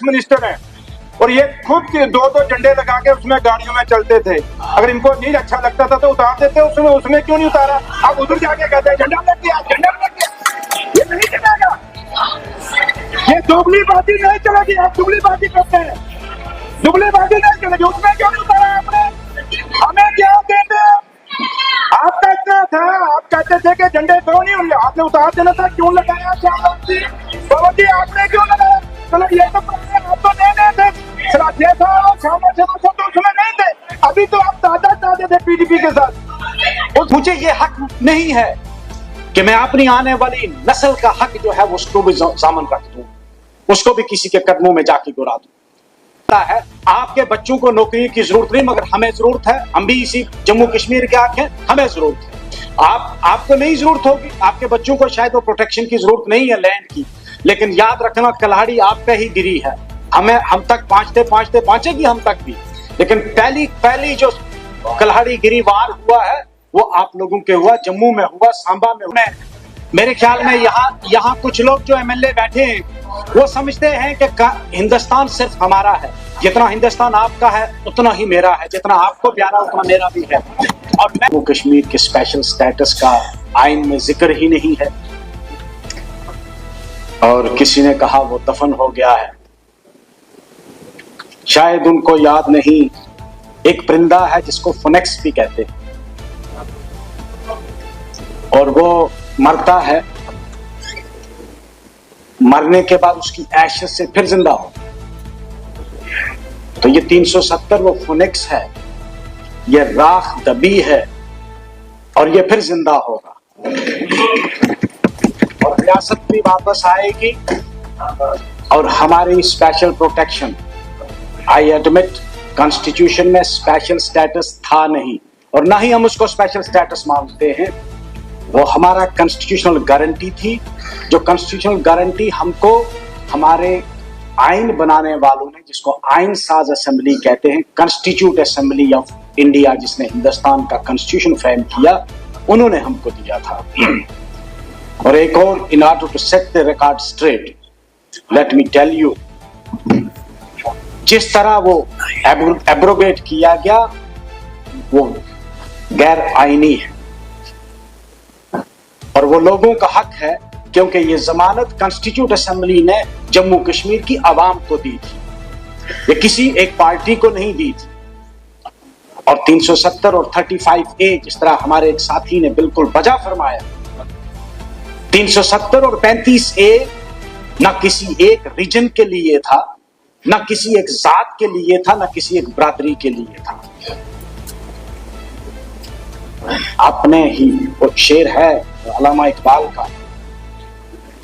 Minister है और ये खुद दो दो झंडे लगा के उसमें गाड़ियों में चलते थे। अगर इनको नहीं अच्छा लगता था तो उतार देते, उसमें क्यों नहीं उतारा? अब उधर जाके कहते हैं झंडा लग गया, झंडा लग गया। ये नहीं चलेगा, ये दुगलीबाजी नहीं चलेगी। आप दुगलीबाजी करते हैं, दुगलीबाजी नहीं चलेगी। उसमें क्यों नहीं उतारा आपने? हमें क्या देते? आप कहते थे, आप कहते थे कि झंडे क्यों नहीं हुए, आपने उतार देना था, क्यों लगाया? बाबा जी आपने क्यों लगाया? चलो ये तो आप तो नहीं थे, तो उसमें नहीं थे। अभी तो आप ताजा ताजे थे पीडीपी के साथ। और मुझे ये हक नहीं है कि मैं अपनी आने वाली नस्ल का हक जो है उसको भी सामन रख दूं, उसको भी किसी के कदमों में जाके गिरा दूं। है आपके बच्चों को नौकरी की जरूरत नहीं, मगर हमें जरूरत है। हम भी इसी जम्मू कश्मीर के आके हमें जरूरत है। आपको नहीं जरूरत होगी, आपके बच्चों को शायद वो प्रोटेक्शन की जरूरत नहीं है लैंड की, लेकिन याद रखना कल्हाड़ी आप पे ही गिरी है। हम तक पहुंचेगी हम तक भी, लेकिन पहली जो कल्हाड़ी गिरी वार हुआ है वो आप लोगों के हुआ, जम्मू में हुआ, सांबा में हुआ। मेरे ख्याल में यहाँ कुछ लोग जो एमएलए बैठे हैं वो समझते हैं कि हिंदुस्तान सिर्फ हमारा है। जितना हिंदुस्तान आपका है उतना ही मेरा है, जितना आपको प्यारा उतना मेरा भी है। और वो कश्मीर के स्पेशल स्टेटस का आइन में जिक्र ही नहीं है, और किसी ने कहा वो दफन हो गया है। शायद उनको याद नहीं, एक परिंदा है जिसको फोनेक्स भी कहते हैं, और वो मरता है, मरने के बाद उसकी एशेस से फिर जिंदा हो। तो ये 370 वो फोनेक्स है, ये राख दबी है, और ये फिर जिंदा होगा और रियासत भी वापस आएगी। और हमारी special protection, I admit constitution में स्पेशल स्टेटस था नहीं, और ना ही हम उसको स्पेशल स्टेटस मानते हैं। वो हमारा कॉन्स्टिट्यूशनल गारंटी थी, जो कॉन्स्टिट्यूशनल गारंटी हमको हमारे आइन बनाने वालों ने, जिसको आइन साज असेंबली कहते हैं, कॉन्स्टिट्यूट असेंबली ऑफ इंडिया, जिसने हिंदुस्तान का कॉन्स्टिट्यूशन फ्रेम किया, उन्होंने हमको दिया था। और एक और, in order to set the record straight, let me tell you, जिस तरह वो एब्रोगेट किया गया वो गैर आईनी है, और वो लोगों का हक है, क्योंकि ये जमानत कॉन्स्टिट्यूट असेंबली ने जम्मू कश्मीर की आवाम को दी थी, ये किसी एक पार्टी को नहीं दी थी। और 370 और 35A, जिस तरह हमारे एक साथी ने बिल्कुल बजा फरमाया, 370 और 35A ना किसी एक रीजन के लिए था, ना किसी एक जात के लिए था, ना किसी एक बरादरी के लिए था। अपने ही, वो शेर है अल्लामा इकबाल का,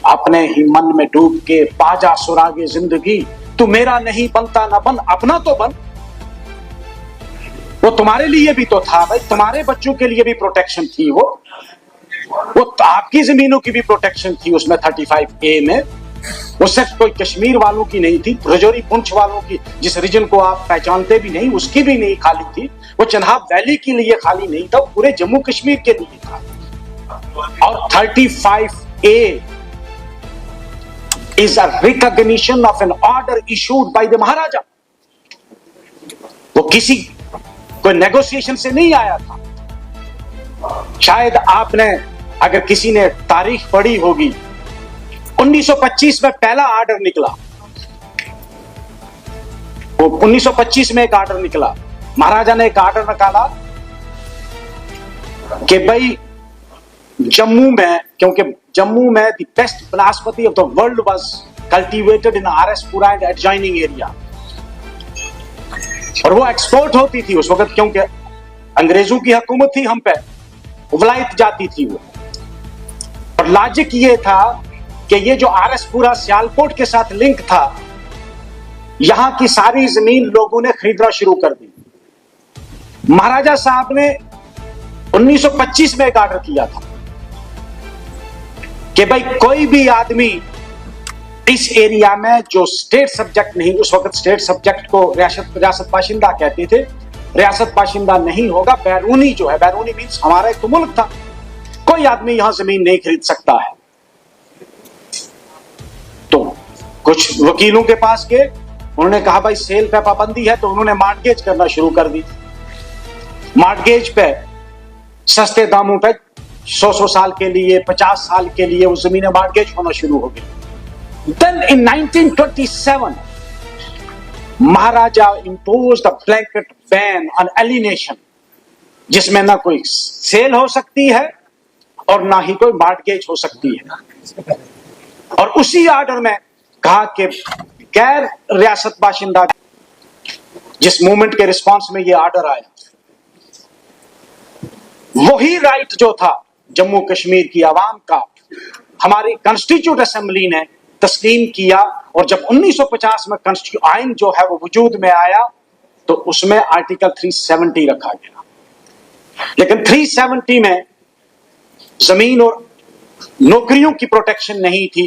अपने ही मन में डूब के पाजा सुरागे जिंदगी, तू मेरा नहीं बनता ना बन, अपना तो बन। वो तुम्हारे लिए भी तो था भाई, तुम्हारे बच्चों के लिए भी प्रोटेक्शन थी, वो आपकी जमीनों की भी प्रोटेक्शन थी उसमें 35A में। वो सिर्फ कोई कश्मीर वालों की नहीं थी, रजौरी पुंछ वालों की, जिस रीजन को आप पहचानते भी नहीं, उसकी भी नहीं खाली थी। वो चनाब वैली के लिए खाली नहीं था, पूरे जम्मू कश्मीर के लिए था। और 35A is a recognition of an order issued by the महाराजा। वो किसी कोई नेगोशिएशन से नहीं आया था। शायद आपने, अगर किसी ने तारीख पढ़ी होगी, 1925 में पहला ऑर्डर निकला, वो 1925 में एक ऑर्डर निकला, महाराजा ने एक ऑर्डर निकाला कि भाई जम्मू में, क्योंकि जम्मू में द बेस्ट बनास्पति of the world was cultivated in RS Pura and adjoining area, और वो एक्सपोर्ट होती थी उस वक्त, क्योंकि अंग्रेजों की हुकूमत थी हम पे, विलायत जाती थी वो। और लॉजिक ये था कि ये जो आरएसपुरा सियालकोट के साथ लिंक था, यहां की सारी जमीन लोगों ने खरीदना शुरू कर दी। महाराजा साहब ने 1925 में एक ऑर्डर किया था कि भाई कोई भी आदमी इस एरिया में जो स्टेट सब्जेक्ट नहीं, उस वक्त स्टेट सब्जेक्ट को रियासत बाशिंदा कहते थे, रियासत बाशिंदा नहीं होगा, बैरूनी जो है, बैरूनी मीन्स हमारा एक तो मुल्क था, कोई आदमी यहां जमीन नहीं खरीद सकता है। तो कुछ वकीलों के पास गए, उन्होंने कहा भाई सेल पे पाबंदी है, तो उन्होंने मार्टगेज करना शुरू कर दी। मार्टगेज पे सस्ते दामों पे 100 साल के लिए, 50 साल के लिए वो जमीनें मार्टगेज होना शुरू हो गई। Then in 1927 Maharaja imposed a blanket ban on alienation, जिसमें ना कोई सेल हो सकती है और ना ही कोई मार्टगेज हो सकती है। और उसी आर्डर में कहा कि गैर रियासत बाशिंदा, जिस मूवमेंट के रिस्पांस में यह आर्डर आया, वही राइट जो था जम्मू कश्मीर की आवाम का, हमारी कॉन्स्टिट्यूट असेंबली ने तस्लीम किया। और जब 1950 में कॉन्स्टिट्यूट आइन जो है वो वजूद में आया, तो उसमें आर्टिकल 370 रखा गया। लेकिन 370 में जमीन और नौकरियों की प्रोटेक्शन नहीं थी।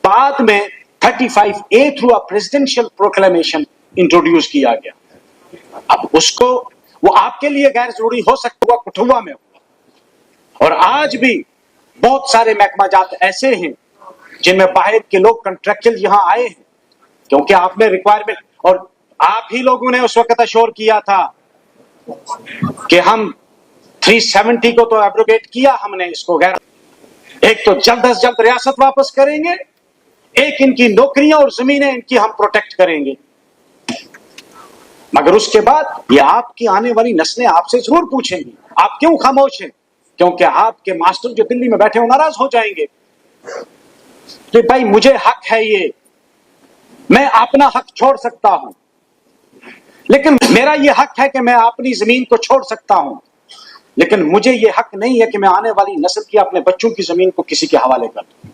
बाद में 35A through a presidential proclamation introduce किया गया। अब उसको, वो आपके लिए गैर जरूरी हो सकता हुआ कठुआ में हुआ। और आज भी बहुत सारे महकमा जात ऐसे हैं जिनमें बाहर के लोग कॉन्ट्रैक्चुअल यहां आए हैं, क्योंकि आपने रिक्वायरमेंट, और आप ही लोगों ने उस वक्त अश्योर किया था कि हम 370 को तो एब्रोगेट किया हमने, इसको गैर, एक तो जल्द से जल्द रियासत वापस करेंगे, एक इनकी नौकरियां और जमीनें इनकी हम प्रोटेक्ट करेंगे। मगर उसके बाद ये आपकी आने वाली नस्लें आपसे जरूर पूछेंगी आप क्यों खामोश हैं, क्योंकि आपके मास्टर जो दिल्ली में बैठे हो नाराज हो जाएंगे। तो भाई मुझे हक है, ये मैं अपना हक छोड़ सकता हूं, लेकिन मेरा ये हक है कि मैं अपनी जमीन को छोड़ सकता हूं, लेकिन मुझे ये हक नहीं है कि मैं आने वाली नस्ल की, अपने बच्चों की जमीन को किसी के हवाले कर दूं।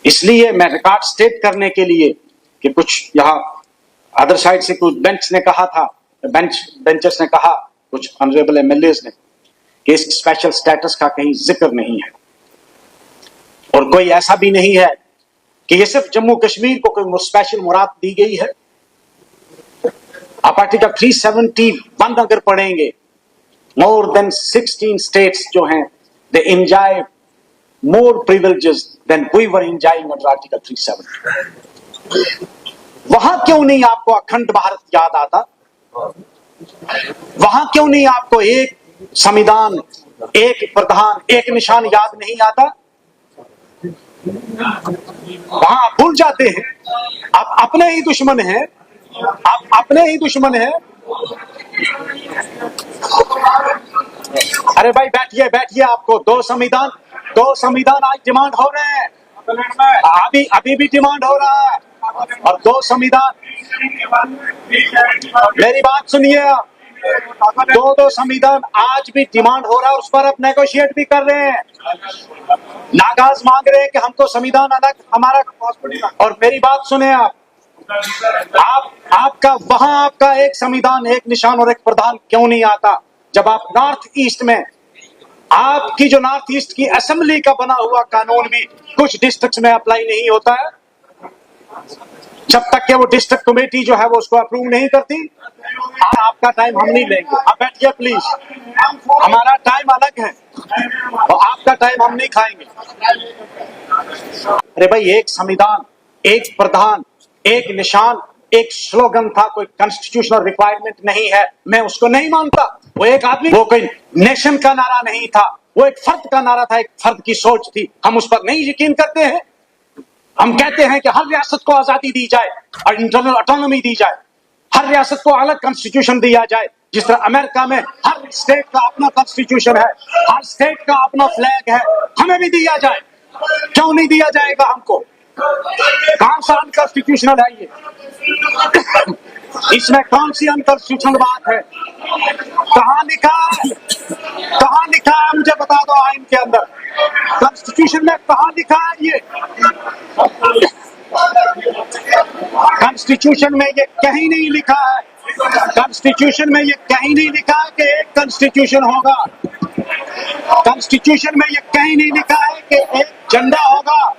इसलिए मैं रिकॉर्ड स्टेट करने के लिए कि कुछ यहां अदर साइड से कुछ बेंच ने कहा था, बेंचर्स ने कहा, कुछ ऑनरेबल एमएलएस ने, कि इस स्पेशल स्टेटस का कहीं जिक्र नहीं है, और कोई ऐसा भी नहीं है कि ये सिर्फ जम्मू कश्मीर को कोई स्पेशल मुराद दी गई है। आप आर्टिकल 371 अगर पढ़ेंगे, मोर देन 16 स्टेट्स जो हैं, they enjoy more privileges than we were enjoying under article 370। वहां क्यों नहीं आपको अखंड भारत याद आता? वहां क्यों नहीं आपको एक संविधान, एक प्रधान, एक निशान याद नहीं आता? वहां आप भूल जाते हैं, आप अपने ही दुश्मन हैं, आप अपने ही दुश्मन हैं। अरे भाई बैठिए बैठिए, आपको दो संविधान आज डिमांड हो रहे हैं, अभी भी डिमांड हो रहा है, और दो संविधान, मेरी बात सुनिए, दो संविधान आज भी डिमांड हो रहा है, उस पर आप नेगोशिएट भी कर रहे हैं, नागाज मांग रहे हैं कि हमको संविधान अलग हमारा। और मेरी बात सुने आपका वहां आपका एक संविधान, एक निशान और एक प्रधान क्यों नहीं आता? जब आप नॉर्थ ईस्ट में, आपकी जो नॉर्थ ईस्ट की असेंबली का बना हुआ कानून भी कुछ डिस्ट्रिक्ट्स में अप्लाई नहीं होता है, जब तक कि वो डिस्ट्रिक्ट कमेटी जो है वो उसको अप्रूव नहीं करती। आपका टाइम हम नहीं लेंगे, आप बैठिए प्लीज, हमारा टाइम अलग है और आपका टाइम हम नहीं खाएंगे। अरे भाई, एक संविधान, एक प्रधान, एक निशान, एक स्लोगन था, कोई कॉन्स्टिट्यूशनल रिक्वायरमेंट नहीं है, मैं उसको नहीं मानता। वो एक आदमी, वो कोई नेशन का नारा नहीं था, वो एक फर्द का नारा था, एक फर्द की सोच थी, हम उस पर नहीं यकीन करते हैं। हम कहते हैं कि हर रियासत को आजादी दी जाए और इंटरनल ऑटोनॉमी दी जाए, हर रियासत को अलग कॉन्स्टिट्यूशन दिया जाए, जिस तरह अमेरिका में हर स्टेट का अपना कॉन्स्टिट्यूशन है, हर स्टेट का अपना फ्लैग है, हमें भी दिया जाए। क्यों नहीं दिया जाएगा हमको? कौन सा अनकॉन्स्टिट्यूशनल है ये? इसमें कौन सी अनकॉन्स्टिट्यूशनल बात है? कहां लिखा है? कहां लिखा है मुझे बता दो आइन के अंदर, कॉन्स्टिट्यूशन में कहां लिखा है ये? कॉन्स्टिट्यूशन में ये कहीं नहीं लिखा है, कॉन्स्टिट्यूशन में ये कहीं नहीं लिखा है कि एक कॉन्स्टिट्यूशन होगा, कॉन्स्टिट्यूशन में ये कहीं नहीं लिखा है कि एक झंडा होगा,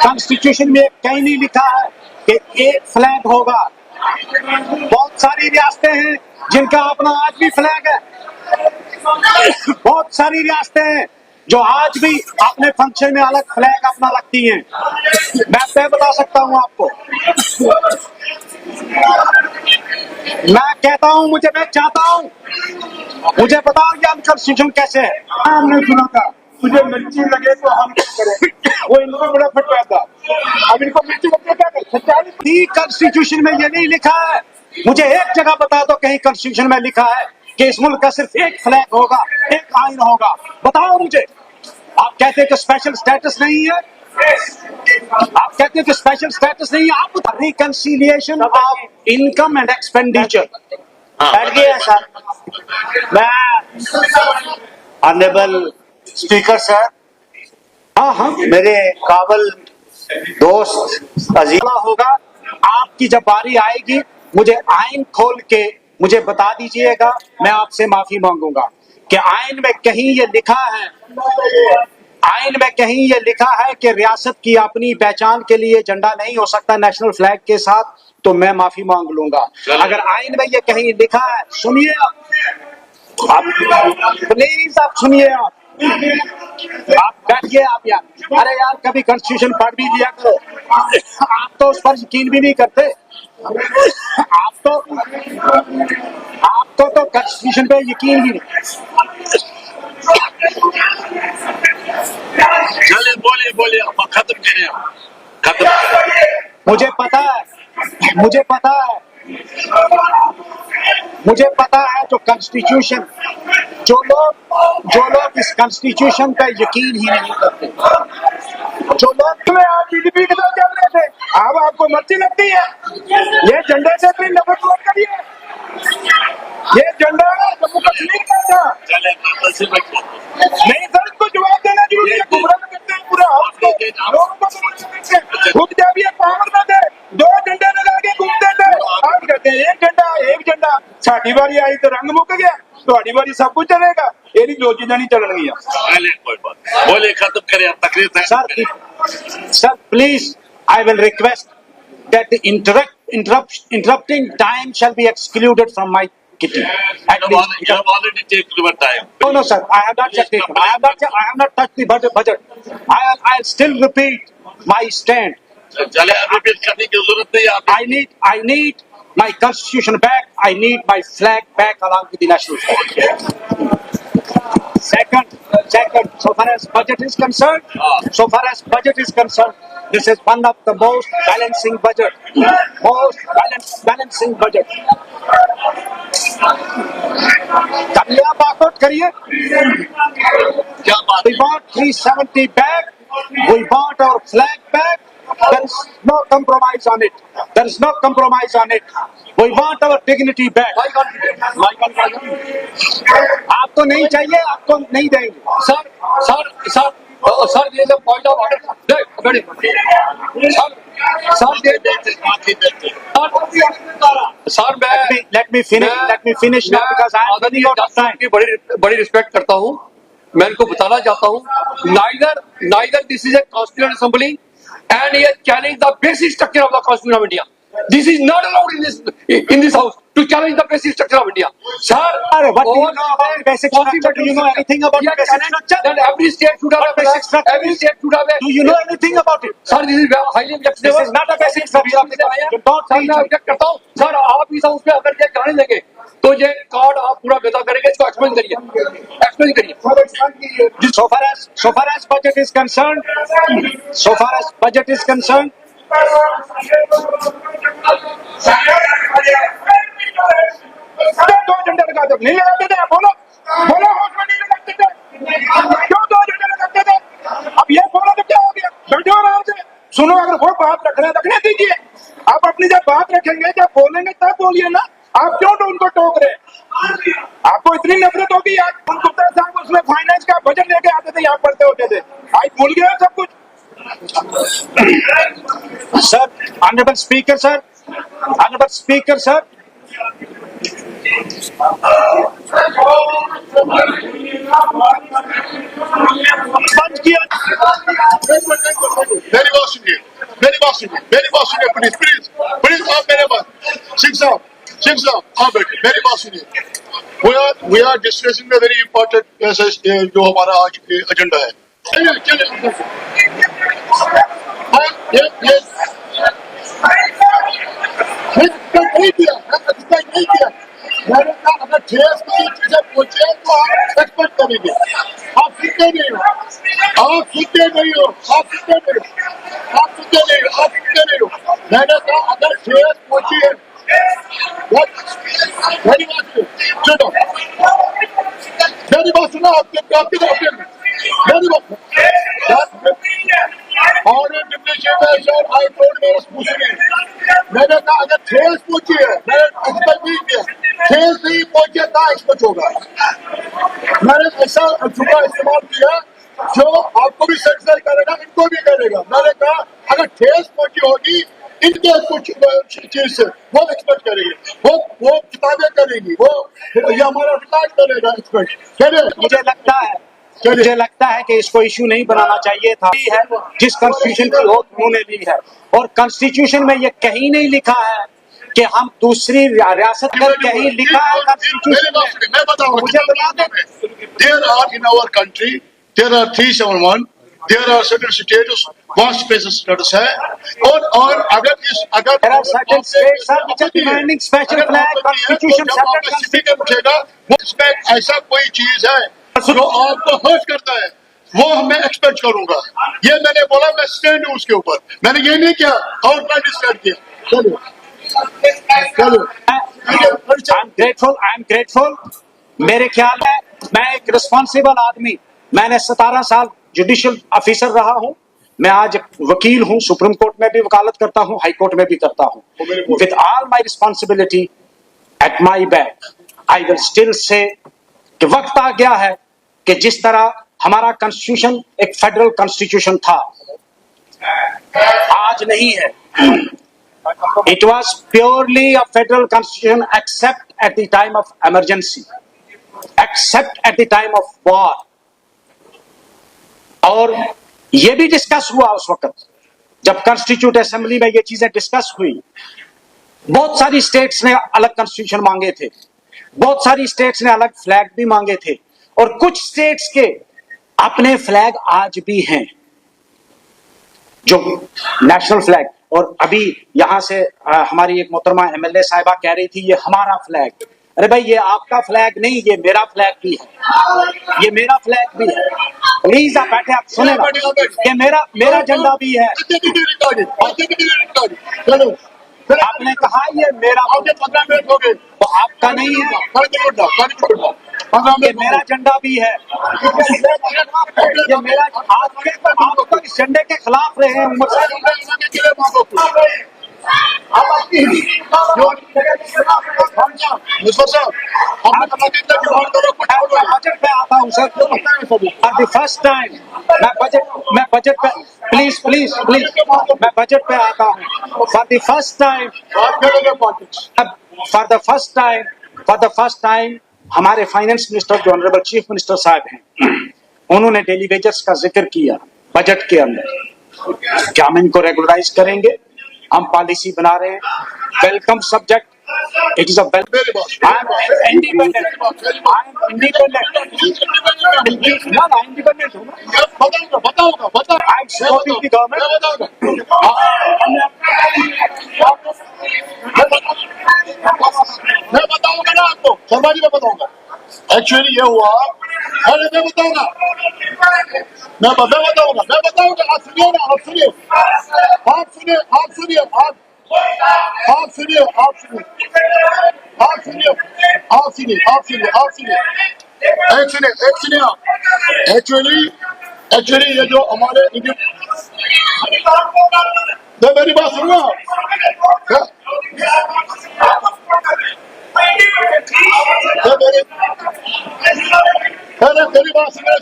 कॉन्स्टिट्यूशन में कहीं नहीं लिखा है कि एक फ्लैग होगा। बहुत सारी रियासतें हैं जिनका अपना आज भी फ्लैग है, बहुत सारी रियासतें हैं जो आज भी अपने फंक्शन में अलग फ्लैग अपना रखती हैं। मैं बता सकता हूं आपको, मैं कहता हूं, मैं चाहता हूं, मुझे बताओ ये अनकॉन्स्टिट्यूशनल कैसे है। हमने सुना था तुझे मिर्ची लगे तो हम क्या करें, वो इनको बड़ा फटवा था। अब इनको मिर्ची लगे क्या करें, सच्चाई कॉन्स्टिट्यूशन में ये नहीं लिखा है। मुझे एक जगह बता दो कहीं कॉन्स्टिट्यूशन में लिखा है कि इस मुल्क का सिर्फ एक फ्लैग होगा, एक आइन होगा, बताओ मुझे। आप कहते हैं कि स्पेशल स्टेटस नहीं है, आप कहते हैं कि स्पेशल स्टेटस नहीं है। आप reconciliation of income and expenditure बैठ गया सर। मैं ऑनरेबल स्पीकर सर, हाँ मेरे काबल दोस्त अजीज होगा। आपकी जब बारी आएगी मुझे आइन खोल के मुझे बता दीजिएगा, मैं आपसे माफी मांगूंगा कि आइन में कहीं ये लिखा है, आइन में कहीं ये लिखा है कि रियासत की अपनी पहचान के लिए झंडा नहीं हो सकता नेशनल फ्लैग के साथ, तो मैं माफी मांग लूंगा। अगर आइन में ये कहीं लिखा है, सुनिए आप प्लीज, आप सुनिए, आप बैठिए आप यार। अरे यार कभी कॉन्स्टिट्यूशन पढ़ भी लिया करो, आप तो उस पर यकीन भी नहीं करते। आपको तो कॉन्स्टिट्यूशन पे यकीन ही नहीं। चले बोले बोले अब खत्म करें, खत्म करें। मुझे पता है, मुझे पता है, मुझे पता है जो कॉन्स्टिट्यूशन, जो लोग इस कॉन्स्टिट्यूशन पे यकीन ही नहीं करते, जो लोग में आप बीजेपी के साथ चल रहे थे, अब आपको मर्ची लगती है। ये झंडे से भी नफरत मत करिए, ये झंडा जम्मू कश्मीर का था। चले से नहीं सर, इसको जवाब देना जरूरी है। गुमराह करते हैं पूरा हाउस को, लोगों को गुमराह करते हैं। खुद जब ये पावर में थे, 2 झंडे लगा के घूमते थे, आज कहते हैं एक झंडा। साड़ी बारी आई तो रंग मुक गया, थोड़ी बारी सब कुछ चलेगा, ये नहीं 2 चीजें नहीं चलन गई। चले कोई बात बोले खत्म करें, अब तकरीर sir please, I will request that the interrupting time shall be excluded from my kitty. At least. You have already taken your time. No, sir. I have not checked it. I have not touched the budget. I'll still repeat my stand. चले अभी भी करने की जरूरत नहीं है। I need my constitution back. I need my flag back along with the national flag. Second, so far as budget is concerned, this is one of the most balancing budget. Balancing budget. कमियां बाकआउट करिए। क्या बात We want 370 back. We want our flag back. There is no compromise on it. We want our dignity back. आपको नहीं चाहिए, आपको नहीं देंगे। सर ये जो point of order sir let me finish now because I am running out of time. की बड़ी रिस्पेक्ट करता हूँ। मैं इनको बताना चाहता हूँ, neither this is a constitutional assembly and he has challenged the basic structure of the Constitution of India. This is not allowed in this house to challenge the basic structure of India. Sir, what do you know about basic structure? Do you know anything about the basic structure? Then every state should have a basic structure. Every state should have a. Do you know anything about it? Sir, this is highly objectionable. This is not a basic structure of the Constitution. Don't sir teach मैं me. Object करता हूँ। Sir आप इस house में अगर ये जाने देंगे तो ये कार्ड आप पूरा गदा करेंगे, इसको एक्सप्लेन करिए। So far as budget is concerned, दो झंडे लगाते नहीं लगाते थे, बोलो हाउस में नहीं लगाते थे, क्यों 2 झंडे लगाते थे? अब ये बोलो तो क्या हो गया? बैठो आराम से सुनो। अगर वो बात रखने दीजिए। आप अपनी जब बात रखेंगे, जब बोलेंगे तब बोलिए ना। आप क्यों तो उनको टोक रहे? आपको इतनी नफरत होगी। आप गुप्ता साहब उसमें फाइनेंस का बजट लेके आते थे, यहाँ पढ़ते होते थे, आज भूल गए सब कुछ। sir, honorable speaker, sir. बंद किया। मेरी बात सुनिए प्लीज आप मेरे पास सिंह साहब आप बैठे, मेरी बात सुनिए। we are discussing a very important जो हमारा आज एजेंडा है। चलिए चलिए नहीं किया मैंने कहा अगर ठेस कोई चीजें पहुंचे तो आप एक्सपेक्ट करेंगे। आप सुनते नहीं हो, आप सुनते नहीं हो, आप सुनते नहीं हो, आप सुनते नहीं हो, आप सुनते नहीं हो। मैंने कहा अगर ठेस पहुंची है मेरी बात सुनो आपकी मेरी बात और deputy chief minister high court में पूछेंगे। मैंने कहा अगर ठेस पहुंची है मैंने एक्सपेक्ट नहीं किया, ठेस नहीं पहुंचे कहाँ एक्सपेक्ट होगा। मैंने ऐसा जुमला इस्तेमाल किया जो आपको भी सेंसिटाइज करेगा, इनको भी करेगा। मैंने कहा अगर ठेस पहुंची होगी इनके कुछ चीज से वो एक्सपेक्ट करेंगे, वो किताबें करेंगी, वो ये हमारा रिकॉर्ड करेगा एक्सपेक्ट। मुझे लगता है कि इसको इशू नहीं बनाना चाहिए था। है जिस कॉन्स्टिट्यूशन की होड़ उन्होंने ली है और कॉन्स्टिट्यूशन में ये कहीं नहीं लिखा है कि हम दूसरी रियासत में, कहीं लिखा है कॉन्स्टिट्यूशन में। मैं बताऊंगा मुझे बता दें। There are in our country there are 371, there are certain states vast spaces status है और अगर there are certain states which are demanding special flag constitution separate उठेगा वो इसमें ऐसा कोई चीज है जो आपको हर्ट करता है वो मैं एक्सपेक्ट करूंगा। ये मैंने बोला, मैं स्टैंड हूँ उसके ऊपर। मैंने ये नहीं किया आउटलाइन स्टैंड किया। चलो आई एम ग्रेटफुल। मेरे ख्याल है मैं एक रिस्पॉन्सिबल आदमी, मैंने 17 साल जुडिशियल ऑफिसर रहा हूँ। मैं आज वकील हूँ, सुप्रीम कोर्ट में भी वकालत करता हूँ, हाई कोर्ट में भी करता हूँ। With all my responsibility at my back I will still say कि वक्त आ गया है कि जिस तरह हमारा कॉन्स्टिट्यूशन एक फेडरल कॉन्स्टिट्यूशन था, आज नहीं है। It was purely a federal constitution accept at the time of emergency, accept at the time of war. और यह भी डिस्कस हुआ उस वक्त जब कॉन्स्टिट्यूट असेंबली में ये चीजें डिस्कस हुई। बहुत सारी स्टेट्स ने अलग कॉन्स्टिट्यूशन मांगे थे, बहुत सारी स्टेट्स ने अलग फ्लैग भी मांगे थे और कुछ स्टेट्स के अपने फ्लैग आज भी हैं जो नेशनल फ्लैग। और अभी यहां से हमारी एक मोहतरमा एमएलए साहिबा कह रही थी ये हमारा फ्लैग। अरे भाई ये आपका फ्लैग नहीं, ये मेरा फ्लैग भी है, ये मेरा फ्लैग भी है। प्लीज आप बैठे, आप सुने, ये मेरा झंडा भी है। आपने कहा ये मेरा, 15 मिनट हो गए तो आपका नहीं है, ये मेरा झंडा भी है। ये मेरा, आप तो इस झंडे के खिलाफ रहे हैं उम्र से। बजट पे आता हूँ sir, for the first time मैं बजट पे प्लीज मैं बजट पे आता हूँ फॉर द फर्स्ट टाइम। हमारे फाइनेंस मिनिस्टर जो ऑनरेबल चीफ मिनिस्टर साहब हैं, उन्होंने डेली वेजेस का जिक्र किया बजट के अंदर। क्या हम इनको रेगुलराइज करेंगे? हम पॉलिसी बना रहे हैं, welcome subject. It is a independent मैं बताऊंगा ना आपको, शर्मा जी मैं बताऊंगा। एक्चुअली ये हुआ, अरे मैं बताऊंगा, आप सुनिए ना, एक्चुअली ये जो हमारे मेरी बात सुनो, मेरी बात सुनिए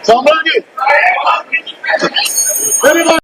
शर्मा जी, मेरी बात